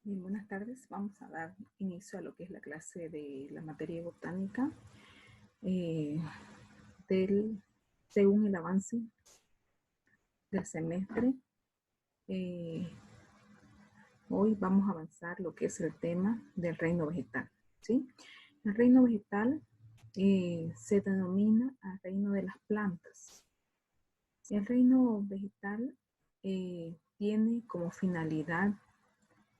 Bien, buenas tardes. Vamos a dar inicio a lo que es la clase de la materia botánica eh, según el avance del semestre. Eh, Hoy vamos a avanzar lo que es el tema del reino vegetal, ¿sí? El reino vegetal se denomina al reino de las plantas. El reino vegetal tiene como finalidad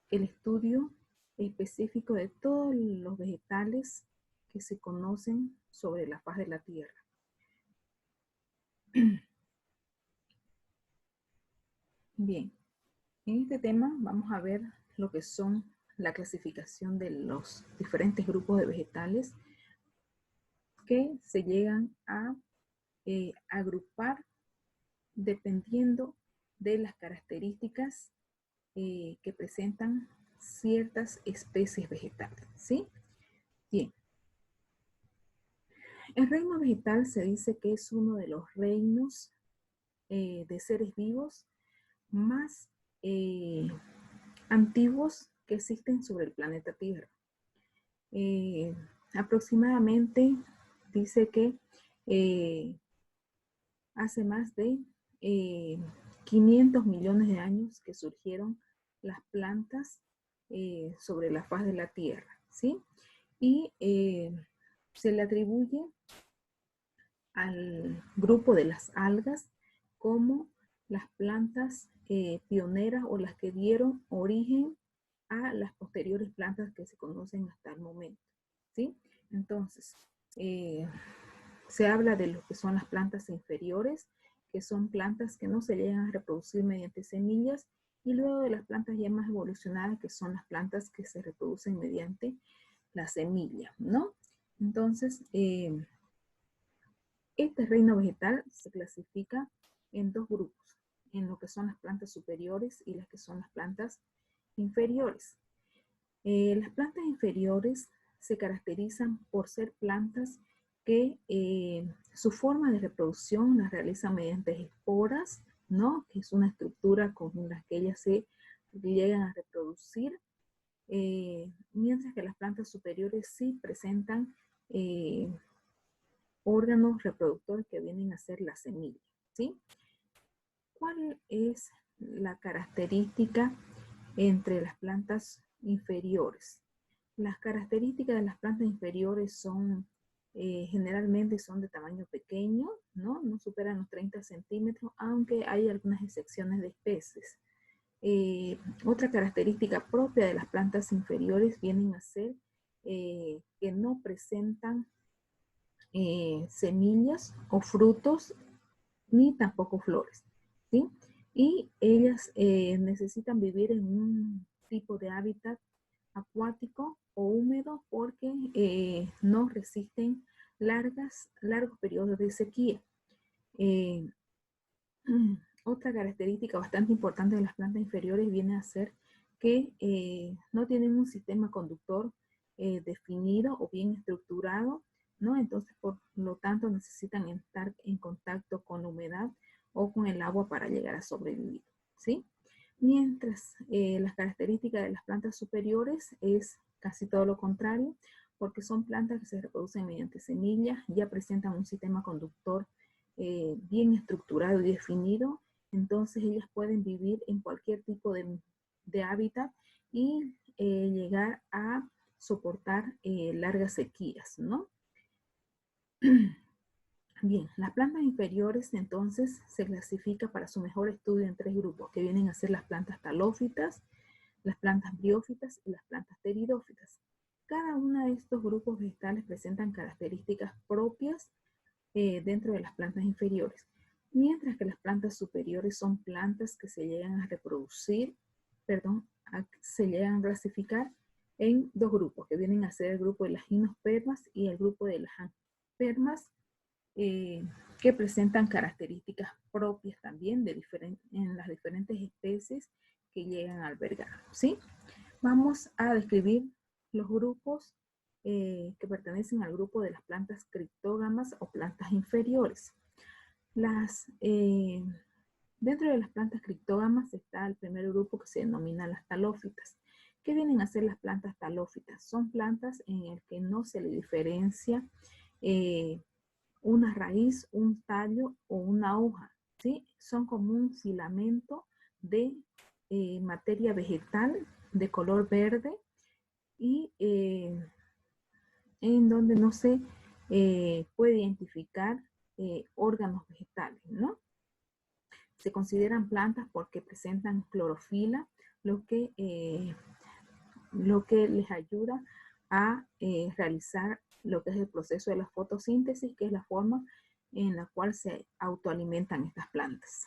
el estudio específico de todos los vegetales que se conocen sobre la faz de la Tierra. Bien, en este tema vamos a ver lo que son la clasificación de los diferentes grupos de vegetales que se llegan a agrupar dependiendo de las características que presentan ciertas especies vegetales, ¿sí? Bien, el reino vegetal se dice que es uno de los reinos de seres vivos más antiguos que existen sobre el planeta Tierra. Aproximadamente dice que hace más de 500 millones de años que surgieron las plantas sobre la faz de la Tierra, ¿sí? Y se le atribuye al grupo de las algas como las plantas pioneras o las que dieron origen a las posteriores plantas que se conocen hasta el momento, ¿sí? Entonces, eh, se habla de lo que son las plantas inferiores, que son plantas que no se llegan a reproducir mediante semillas, y luego de las plantas ya más evolucionadas, que son las plantas que se reproducen mediante la semilla, ¿no? Entonces, este reino vegetal se clasifica en dos grupos, en lo que son las plantas superiores y las que son las plantas inferiores. Las plantas inferiores se caracterizan por ser plantas que su forma de reproducción la realizan mediante esporas, ¿no? Que es una estructura con la que ellas se llegan a reproducir, mientras que las plantas superiores sí presentan órganos reproductores que vienen a ser la semilla, ¿sí? ¿Cuál es la característica entre las plantas inferiores? Las características de las plantas inferiores son, generalmente son de tamaño pequeño, ¿no? No superan los 30 centímetros, aunque hay algunas excepciones de especies. Otra característica propia de las plantas inferiores vienen a ser que no presentan semillas o frutos, ni tampoco flores, ¿sí? Y ellas necesitan vivir en un tipo de hábitat acuático o húmedo porque no resisten largos periodos de sequía. Eh, Otra característica bastante importante de las plantas inferiores viene a ser que no tienen un sistema conductor definido o bien estructurado, ¿no? Entonces, por lo tanto, necesitan estar en contacto con la humedad o con el agua para llegar a sobrevivir, ¿sí? Mientras las características de las plantas superiores es casi todo lo contrario, porque son plantas que se reproducen mediante semillas, ya presentan un sistema conductor bien estructurado y definido, entonces ellas pueden vivir en cualquier tipo de hábitat y llegar a soportar largas sequías, ¿no? Bien, las plantas inferiores entonces se clasifica para su mejor estudio en tres grupos, que vienen a ser las plantas talófitas, las plantas briófitas y las plantas pteridófitas. Cada uno de estos grupos vegetales presentan características propias dentro de las plantas inferiores, mientras que las plantas superiores son plantas que se llegan a reproducir, se llegan a clasificar en dos grupos, que vienen a ser el grupo de las gimnospermas y el grupo de las angiospermas, que presentan características propias también en las diferentes especies que llegan a albergar, ¿sí? Vamos a describir los grupos que pertenecen al grupo de las plantas criptógamas o plantas inferiores. Dentro de las plantas criptógamas está el primer grupo que se denomina las talófitas, ¿Qué vienen a ser las plantas talófitas? Son plantas en las que no se le diferencia una raíz, un tallo o una hoja, ¿sí? Son como un filamento de materia vegetal de color verde y en donde no se puede identificar órganos vegetales, ¿no? Se consideran plantas porque presentan clorofila, lo que les ayuda a realizar lo que es el proceso de la fotosíntesis, que es la forma en la cual se autoalimentan estas plantas.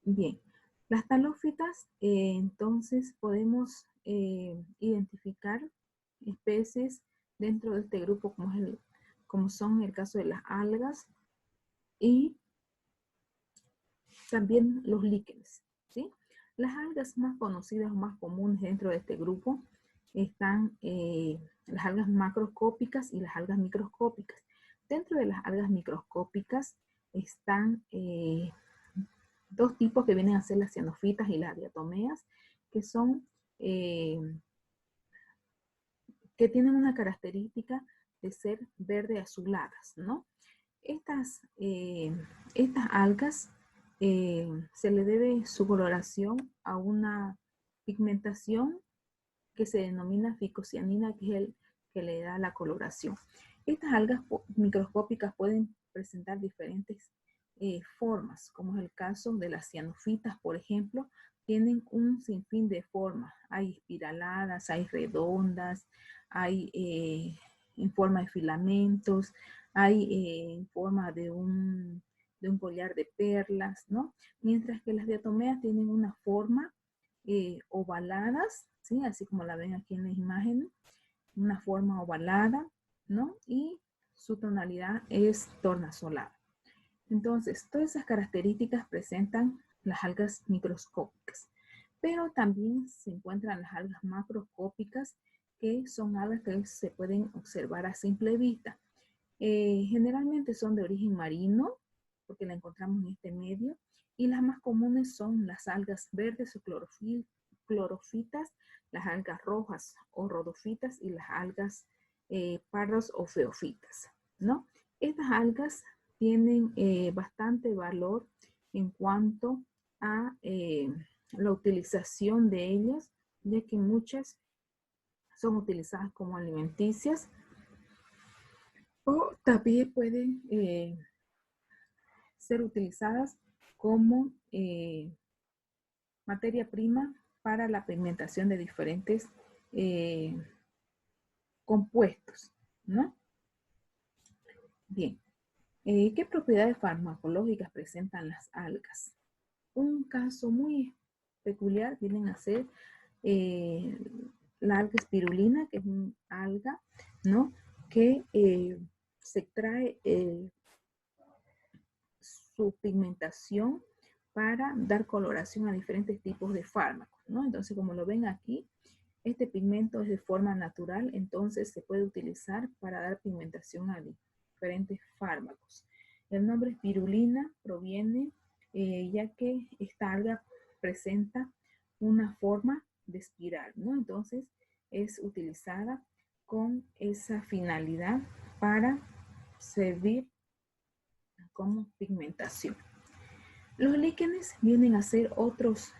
Bien, las talófitas, entonces podemos identificar especies dentro de este grupo, como son el caso de las algas y también los líquenes, ¿sí? Las algas más conocidas o más comunes dentro de este grupo están las algas macroscópicas y las algas microscópicas. Dentro de las algas microscópicas están dos tipos que vienen a ser las cianofitas y las diatomeas, que son que tienen una característica de ser verde azuladas, ¿no? Estas algas se le debe su coloración a una pigmentación que se denomina ficocianina, que es el que le da la coloración. Estas algas microscópicas pueden presentar diferentes formas, como es el caso de las cianofitas, por ejemplo, tienen un sinfín de formas. Hay espiraladas, hay redondas, hay en forma de filamentos, hay en forma de un collar de perlas, ¿no? Mientras que las diatomeas tienen una forma ovaladas, ¿sí? Así como la ven aquí en la imagen, una forma ovalada, ¿no? Y su tonalidad es tornasolada. Entonces, todas esas características presentan las algas microscópicas, pero también se encuentran las algas macroscópicas, que son algas que se pueden observar a simple vista. Generalmente son de origen marino, porque la encontramos en este medio, y las más comunes son las algas verdes o clorofitas, las algas rojas o rodofitas y las algas pardas o feofitas, ¿no? Estas algas tienen bastante valor en cuanto a la utilización de ellas, ya que muchas son utilizadas como alimenticias o también pueden ser utilizadas como materia prima para la pigmentación de diferentes compuestos, ¿no? Bien, ¿qué propiedades farmacológicas presentan las algas? Un caso muy peculiar vienen a ser la alga espirulina, que es una alga, ¿no? Que se extrae su pigmentación para dar coloración a diferentes tipos de fármacos, ¿no? Entonces, como lo ven aquí, este pigmento es de forma natural, entonces se puede utilizar para dar pigmentación a diferentes fármacos. El nombre espirulina proviene ya que esta alga presenta una forma de espiral, ¿no? Entonces es utilizada con esa finalidad para servir como pigmentación. Los líquenes vienen a ser otros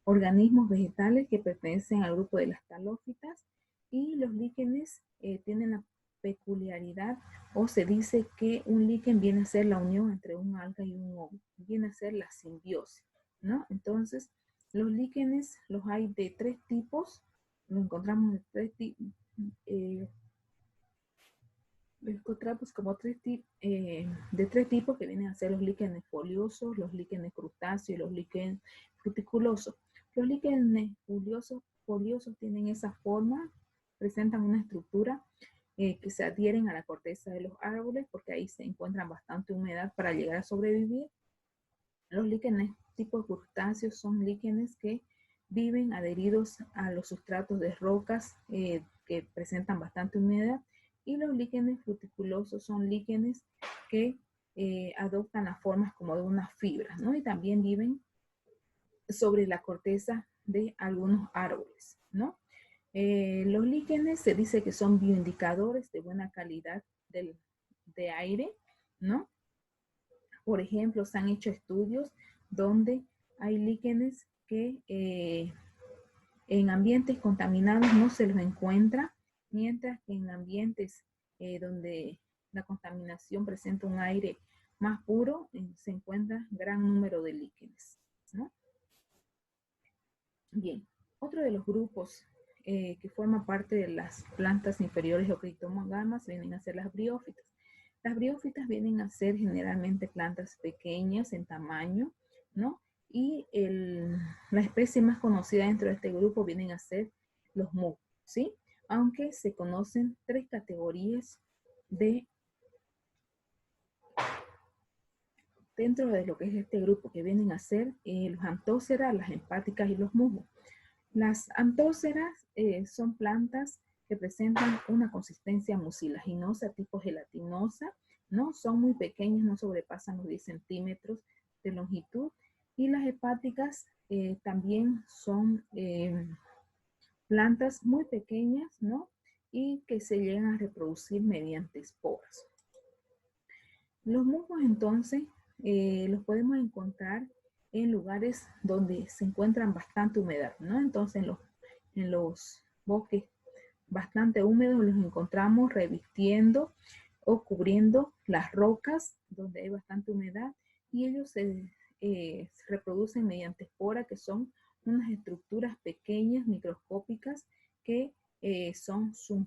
organismos vegetales que pertenecen al grupo de las talófitas, y los líquenes tienen la peculiaridad, o se dice que un líquen viene a ser la unión entre un alga y un hongo, viene a ser la simbiosis, ¿no? Entonces, los líquenes los hay de tres tipos, lo encontramos de tres tipos, encontramos como de tres tipos, que vienen a ser los líquenes foliosos, los líquenes crustáceos y los líquenes fruticulosos. Los líquenes foliosos tienen esa forma, presentan una estructura que se adhieren a la corteza de los árboles, porque ahí se encuentran bastante humedad para llegar a sobrevivir. Los líquenes tipo crustáceos son líquenes que viven adheridos a los sustratos de rocas que presentan bastante humedad, y los líquenes fruticulosos son líquenes que adoptan las formas como de unas fibras, ¿no? Y también viven sobre la corteza de algunos árboles, ¿no? Los líquenes se dice que son bioindicadores de buena calidad de aire, ¿no? Por ejemplo, se han hecho estudios donde hay líquenes que en ambientes contaminados no se los encuentra, mientras que en ambientes donde la contaminación presenta un aire más puro, se encuentra gran número de líquenes, ¿no? Bien, otro de los grupos que forma parte de las plantas inferiores o criptógamas vienen a ser las briófitas. Las briófitas vienen a ser generalmente plantas pequeñas en tamaño, ¿no? Y la especie más conocida dentro de este grupo vienen a ser los musgos, ¿sí? Aunque se conocen 3 categorías dentro de lo que es este grupo, que vienen a ser los antóceras, las empáticas y los musgos. Las antóceras son plantas que presentan una consistencia mucilaginosa tipo gelatinosa, ¿no? Son muy pequeñas, no sobrepasan los 10 centímetros de longitud. Y las hepáticas también son plantas muy pequeñas, ¿no? Y que se llegan a reproducir mediante esporas. Los musgos entonces los podemos encontrar en lugares donde se encuentran bastante humedad, ¿no? Entonces en los bosques bastante húmedos los encontramos revistiendo o cubriendo las rocas donde hay bastante humedad, y ellos se reproducen mediante esporas, que son unas estructuras pequeñas, microscópicas, que son su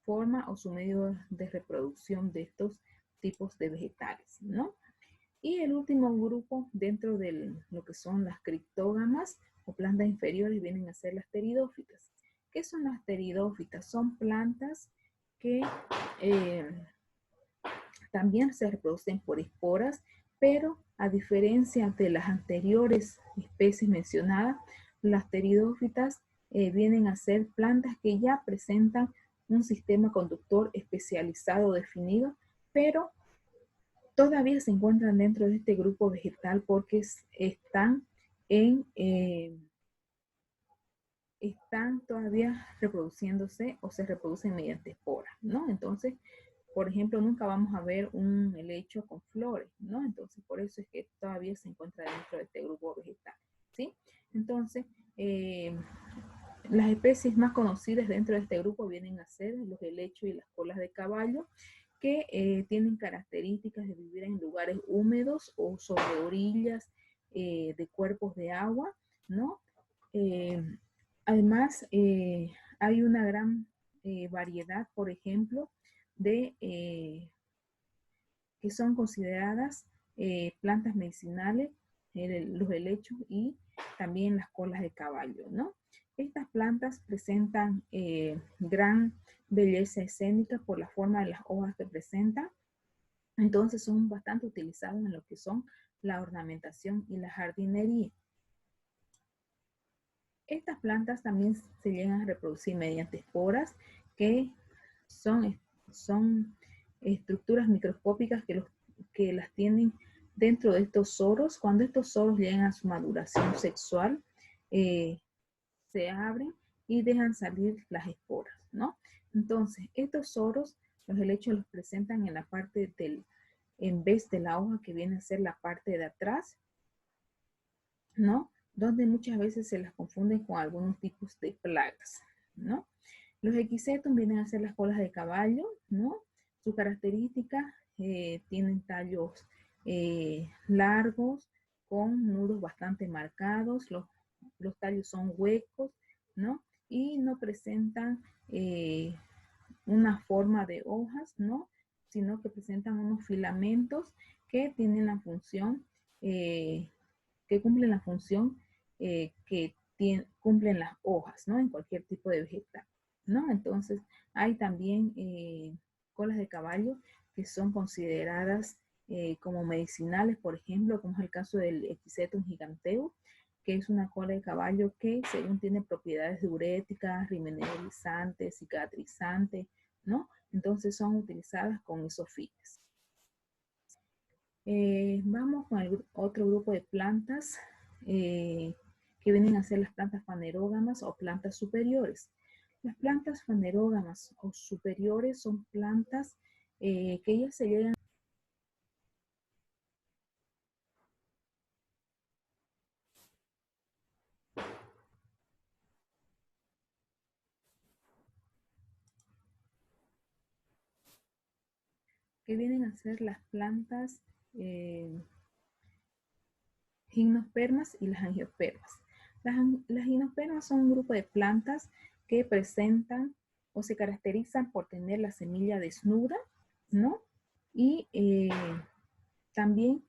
forma o su medio de reproducción de estos tipos de vegetales, ¿no? Y el último grupo dentro de lo que son las criptógamas o plantas inferiores vienen a ser las pteridófitas. ¿Qué son las pteridófitas? Son plantas que también se reproducen por esporas, pero a diferencia de las anteriores especies mencionadas, las pteridófitas vienen a ser plantas que ya presentan un sistema conductor especializado definido, pero todavía se encuentran dentro de este grupo vegetal porque están todavía reproduciéndose o se reproducen mediante esporas, ¿no? Entonces, por ejemplo, nunca vamos a ver un helecho con flores, ¿no? Entonces, por eso es que todavía se encuentra dentro de este grupo vegetal, ¿sí? Entonces, las especies más conocidas dentro de este grupo vienen a ser los helechos y las colas de caballo, que tienen características de vivir en lugares húmedos o sobre orillas de cuerpos de agua, ¿no? Además, hay una gran variedad, por ejemplo, de que son consideradas plantas medicinales, los helechos y también las colas de caballo, ¿no? Estas plantas presentan gran belleza escénica por la forma de las hojas que presentan, entonces son bastante utilizadas en lo que son la ornamentación y la jardinería. Estas plantas también se llegan a reproducir mediante esporas, que son estructuras microscópicas que las tienen dentro de estos soros. Cuando estos soros llegan a su maduración sexual, se abren y dejan salir las esporas, ¿no? Entonces, estos soros, los helechos los presentan en la parte en vez de la hoja, que viene a ser la parte de atrás, ¿no? Donde muchas veces se las confunden con algunos tipos de plagas, ¿no? Los equisetum vienen a ser las colas de caballo, ¿no? Sus características tienen tallos largos, con nudos bastante marcados, los tallos son huecos, ¿no? Y no presentan una forma de hojas, ¿no? Sino que presentan unos filamentos que tienen la función, que cumplen la función que cumplen las hojas, ¿no? En cualquier tipo de vegetal, ¿no? Entonces, hay también colas de caballo que son consideradas como medicinales, por ejemplo, como es el caso del Equisetum giganteum, que es una cola de caballo que, según tiene propiedades diuréticas, rimineralizantes, cicatrizantes, ¿no? Entonces son utilizadas con esos fines. Vamos con el otro grupo de plantas que vienen a ser las plantas fanerógamas o plantas superiores. Las plantas fanerógamas o superiores son plantas que ellas se llegan que vienen a ser las plantas gimnospermas y las angiospermas. Las gimnospermas son un grupo de plantas que presentan o se caracterizan por tener la semilla desnuda, ¿no? Y también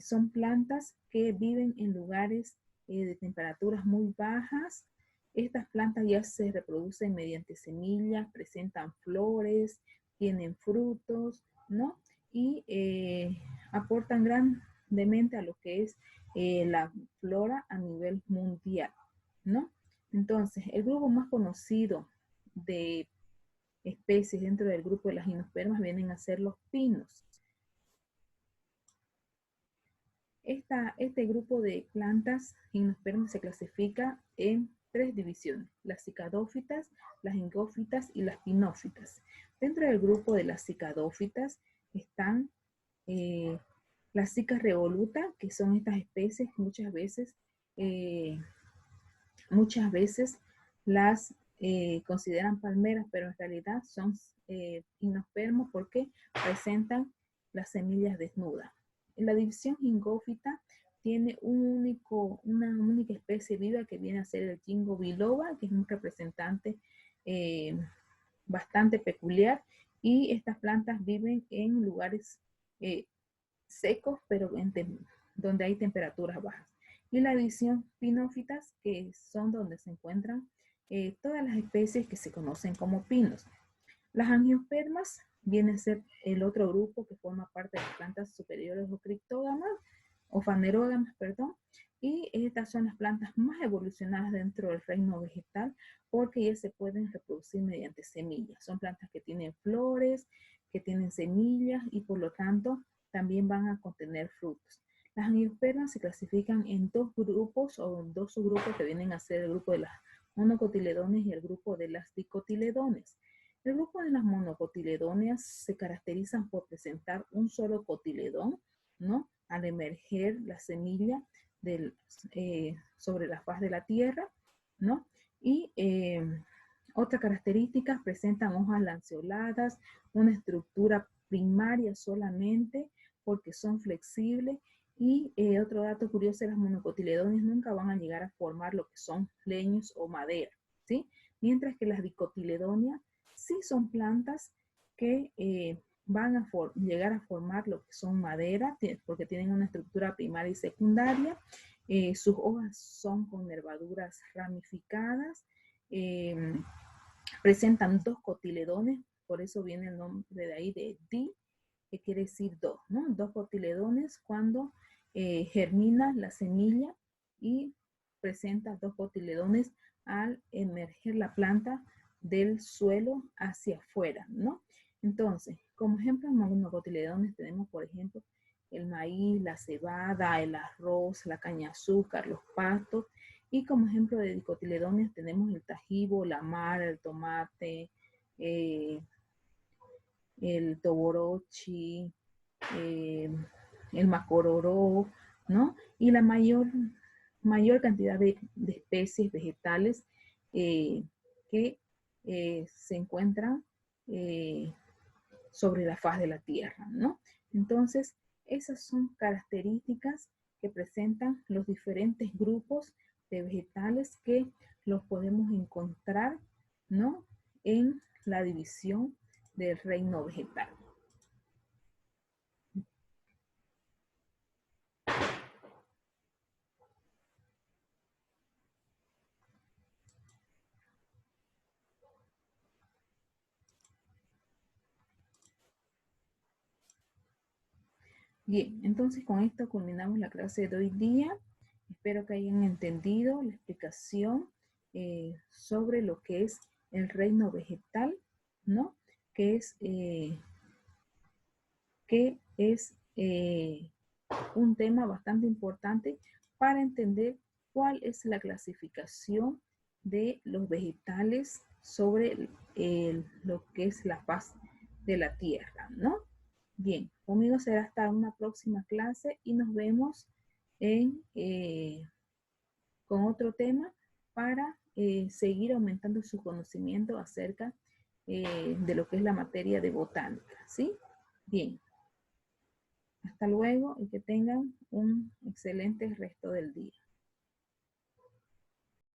son plantas que viven en lugares de temperaturas muy bajas. Estas plantas ya se reproducen mediante semillas, presentan flores, tienen frutos, ¿no? Y aportan grandemente a lo que es la flora a nivel mundial, ¿no? Entonces, el grupo más conocido de especies dentro del grupo de las gimnospermas vienen a ser los pinos. Este grupo de plantas gimnospermas se clasifica en 3 divisiones: las cicadófitas, las hingófitas y las pinófitas. Dentro del grupo de las cicadófitas están las cicas revoluta, que son estas especies que muchas veces las consideran palmeras, pero en realidad son gimnospermos porque presentan las semillas desnudas. La división hingófita tiene una única especie viva que viene a ser el Ginkgo biloba, que es un representante bastante peculiar, y estas plantas viven en lugares secos, pero donde hay temperaturas bajas. Y la división pinófitas, que son donde se encuentran todas las especies que se conocen como pinos. Las angiospermas viene a ser el otro grupo que forma parte de las plantas superiores o criptógamas, o fanerógamas, perdón, y estas son las plantas más evolucionadas dentro del reino vegetal porque ellas se pueden reproducir mediante semillas. Son plantas que tienen flores, que tienen semillas y por lo tanto también van a contener frutos. Las angiospermas se clasifican en 2 grupos o 2 subgrupos que vienen a ser el grupo de las monocotiledones y el grupo de las dicotiledones. El grupo de las monocotiledóneas se caracterizan por presentar un solo cotiledón, ¿no? Al emerger la semilla sobre la faz de la tierra, ¿no? Y otras características: presentan hojas lanceoladas, una estructura primaria solamente porque son flexibles. Y otro dato curioso: las monocotiledones nunca van a llegar a formar lo que son leños o madera, ¿sí? Mientras que las dicotiledóneas sí son plantas que van a llegar a formar lo que son madera, porque tienen una estructura primaria y secundaria. Sus hojas son con nervaduras ramificadas. Presentan 2 cotiledones, por eso viene el nombre de ahí de di, que quiere decir 2, ¿no? 2 cotiledones cuando germina la semilla y presenta 2 cotiledones al emerger la planta del suelo hacia afuera, ¿no? Entonces, como ejemplo de monocotiledones tenemos, por ejemplo, el maíz, la cebada, el arroz, la caña de azúcar, los pastos. Y como ejemplo de dicotiledones tenemos el tajibo, la mara, el tomate, el toborochi, el macororó, ¿no? Y la mayor cantidad de especies vegetales que se encuentran sobre la faz de la tierra, ¿no? Entonces, esas son características que presentan los diferentes grupos de vegetales que los podemos encontrar, ¿no? En la división del reino vegetal. Bien, entonces con esto culminamos la clase de hoy día. Espero que hayan entendido la explicación sobre lo que es el reino vegetal, ¿no? Que es un tema bastante importante para entender cuál es la clasificación de los vegetales sobre lo que es la faz de la Tierra, ¿no? Bien, conmigo será hasta una próxima clase y nos vemos con otro tema para seguir aumentando su conocimiento acerca de lo que es la materia de botánica, ¿sí? Bien, hasta luego y que tengan un excelente resto del día.